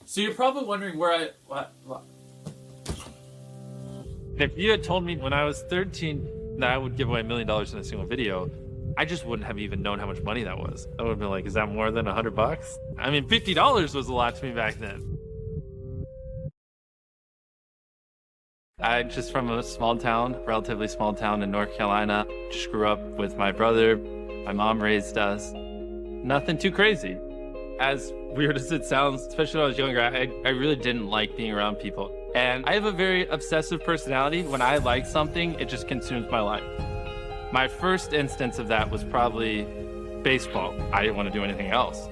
So you're probably wondering where what? If you had told me when I was 13 that I would give away $1 million in a single video, I just wouldn't have even known how much money that was. I would have been like, is that more than $100? I mean, $50 was a lot to me back then. I'm just from a small town, relatively small town in North Carolina. Just grew up with my brother. My mom raised us. Nothing too crazy. As weird as it sounds, especially when I was younger, I really didn't like being around people. And I have a very obsessive personality. When I like something, it just consumes my life. My first instance of that was probably baseball. I didn't want to do anything else.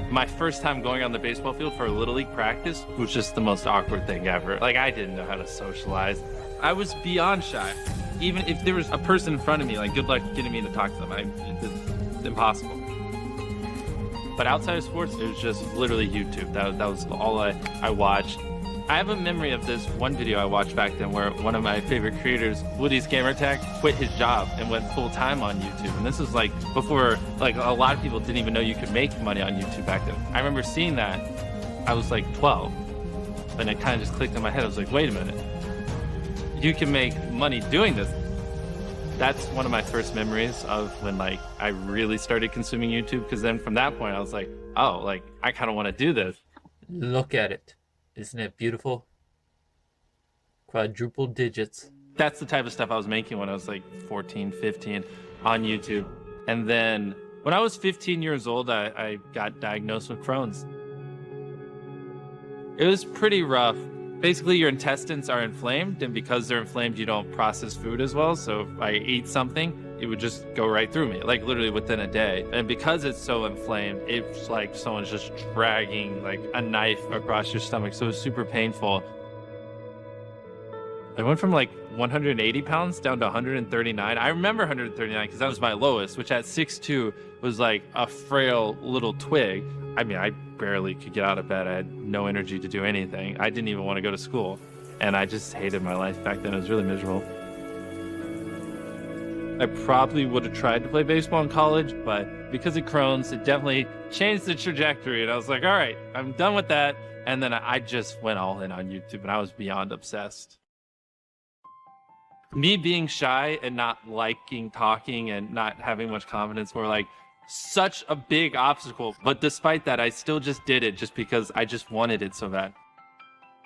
My first time going on the baseball field for a Little League practice was just the most awkward thing ever. Like, I didn't know how to socialize. I was beyond shy. Even if there was a person in front of me, like, good luck getting me to talk to them. It's impossible. But outside of sports, it was just literally YouTube. That was all I watched. I have a memory of this one video I watched back then where one of my favorite creators, Woody's Gamer Tech, quit his job and went full time on YouTube. And this was like before, like, a lot of people didn't even know you could make money on YouTube back then. I remember seeing that. I was like 12, and it kind of just clicked in my head. I was like, wait a minute, you can make money doing this. That's one of my first memories of when, like, I really started consuming YouTube, because then from that point I was like, oh, like, I kind of want to do this. Look at it. Isn't it beautiful? Quadruple digits. That's the type of stuff I was making when I was like 14, 15 on YouTube. And then when I was 15 years old, I got diagnosed with Crohn's. It was pretty rough. Basically, your intestines are inflamed, and because they're inflamed, you don't process food as well. So if I ate something, it would just go right through me, like literally within a day. And because it's so inflamed, it's like someone's just dragging like a knife across your stomach. So it's super painful. I went from like 180 pounds down to 139. I remember 139 because that was my lowest, which at 6'2" was like a frail little twig. I mean, I barely could get out of bed. I had no energy to do anything. I didn't even want to go to school. And I just hated my life back then. It was really miserable. I probably would have tried to play baseball in college, but because of Crohn's, it definitely changed the trajectory. And I was like, all right, I'm done with that. And then I just went all in on YouTube, and I was beyond obsessed. Me being shy and not liking talking and not having much confidence were like such a big obstacle. But despite that, I still just did it just because I just wanted it so bad.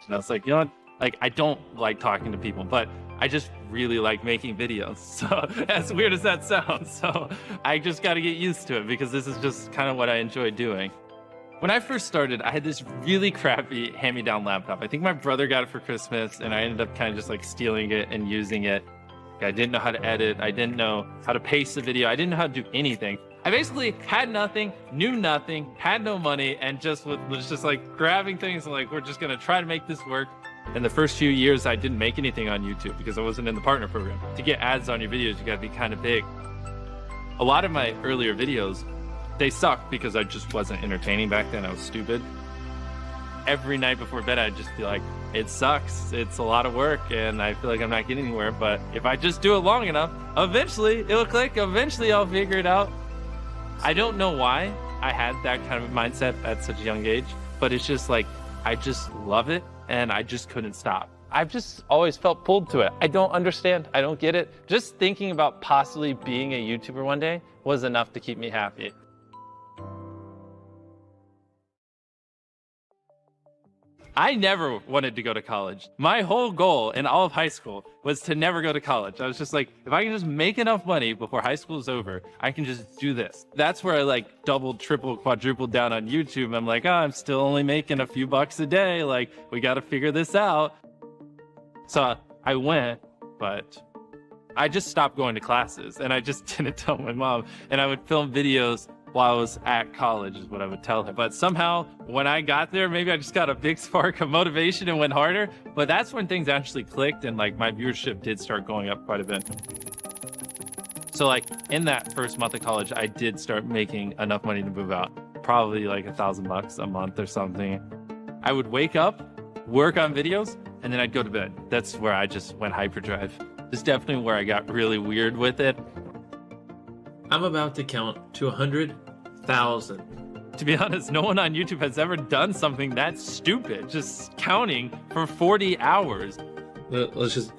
And I was like, you know what? Like, I don't like talking to people, but I just really like making videos. So as weird as that sounds, so I just got to get used to it because this is just kind of what I enjoy doing. When I first started, I had this really crappy hand-me-down laptop. I think my brother got it for Christmas, and I ended up kind of just like stealing it and using it. I didn't know how to edit. I didn't know how to paste the video. I didn't know how to do anything. I basically had nothing, knew nothing, had no money, and just was just like grabbing things and like, we're just gonna try to make this work. In the first few years, I didn't make anything on YouTube because I wasn't in the partner program. To get ads on your videos, you gotta be kind of big. A lot of my earlier videos, they sucked because I just wasn't entertaining back then. I was stupid. Every night before bed, I'd just be like, it sucks. It's a lot of work, and I feel like I'm not getting anywhere. But if I just do it long enough, eventually it'll click. Eventually I'll figure it out. I don't know why I had that kind of mindset at such a young age, but it's just like, I just love it, and I just couldn't stop. I've just always felt pulled to it. I don't understand. I don't get it. Just thinking about possibly being a YouTuber one day was enough to keep me happy. I never wanted to go to college. My whole goal in all of high school was to never go to college. I was just like, if I can just make enough money before high school is over, I can just do this. That's where I like doubled, tripled, quadrupled down on YouTube. I'm like, oh, I'm still only making a few bucks a day. Like, we got to figure this out. So I went, but I just stopped going to classes, and I just didn't tell my mom. And I would film videos while I was at college is what I would tell her. But somehow when I got there, maybe I just got a big spark of motivation and went harder. But that's when things actually clicked, and like my viewership did start going up quite a bit. So like in that first month of college, I did start making enough money to move out. Probably like $1,000 a month or something. I would wake up, work on videos, and then I'd go to bed. That's where I just went hyperdrive. It's definitely where I got really weird with it. I'm about to count to 100,000. To be honest, no one on YouTube has ever done something that stupid, just counting for 40 hours. Let's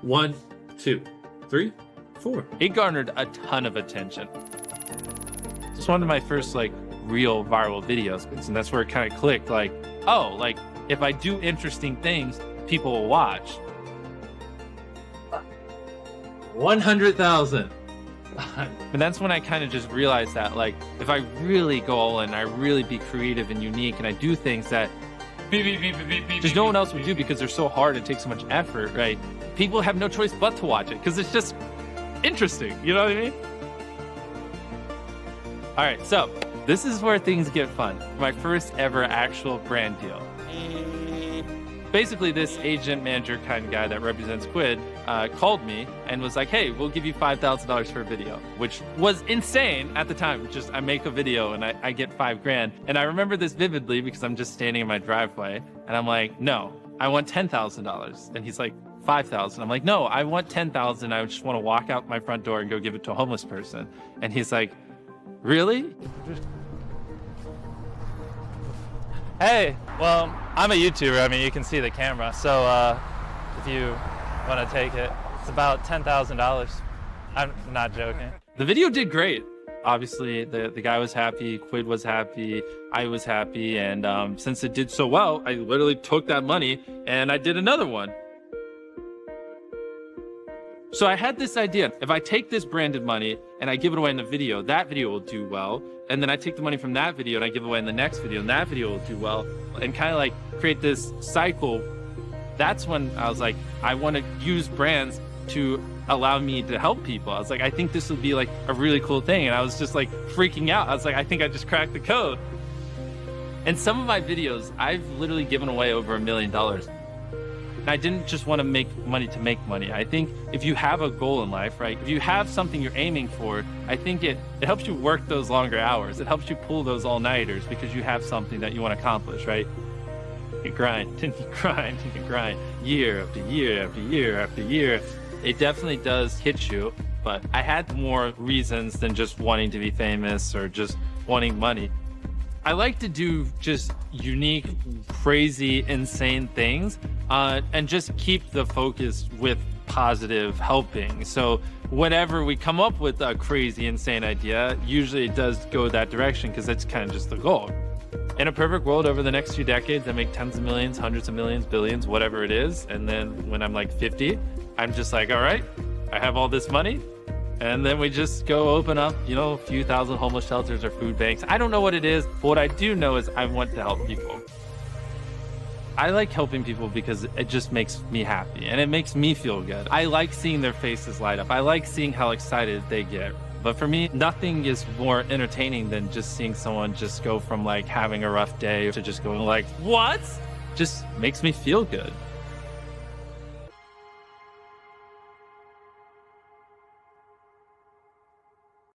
1, 2, 3, 4. It garnered a ton of attention. It's one of my first like real viral videos, and that's where it kind of clicked, like, oh, like if I do interesting things, people will watch. 100,000. And that's when I kind of just realized that, like, if I really go all in, I really be creative and unique, and I do things that just no one else would do because they're so hard and take so much effort, right? People have no choice but to watch it because it's just interesting. You know what I mean? All right, so this is where things get fun. My first ever actual brand deal. Basically, this agent manager kind of guy that represents Quid called me and was like, hey, we'll give you $5,000 for a video, which was insane at the time. Just I make a video and I get $5,000. And I remember this vividly because I'm just standing in my driveway and I'm like, no, I want $10,000. And he's like, 5,000. I'm like, no, I want 10,000. I just want to walk out my front door and go give it to a homeless person. And he's like, really? Hey, well, I'm a YouTuber. I mean, you can see the camera. So if you want to take it, it's about $10,000. I'm not joking. The video did great. Obviously, the guy was happy, Quid was happy, I was happy. And since it did so well, I literally took that money and I did another one. So I had this idea, if I take this branded money and I give it away in the video, that video will do well. And then I take the money from that video and I give away in the next video and that video will do well. And kind of like create this cycle. That's when I was like, I want to use brands to allow me to help people. I was like, I think this would be like a really cool thing. And I was just like freaking out. I was like, I think I just cracked the code. In some of my videos, I've literally given away over $1 million. I didn't just want to make money to make money. I think if you have a goal in life, right? If you have something you're aiming for, I think it helps you work those longer hours. It helps you pull those all-nighters because you have something that you want to accomplish, right? You grind and you grind and you grind year after year after year after year. It definitely does hit you, but I had more reasons than just wanting to be famous or just wanting money. I like to do just unique, crazy, insane things and just keep the focus with positive helping. So whenever we come up with a crazy, insane idea, usually it does go that direction because that's kind of just the goal. In a perfect world, over the next few decades, I make tens of millions, hundreds of millions, billions, whatever it is. And then when I'm like 50, I'm just like, all right, I have all this money. And then we just go open up, you know, a few thousand homeless shelters or food banks. I don't know what it is, but what I do know is I want to help people. I like helping people because it just makes me happy and it makes me feel good. I like seeing their faces light up. I like seeing how excited they get. But for me, nothing is more entertaining than just seeing someone just go from like having a rough day to just going like, what? Just makes me feel good.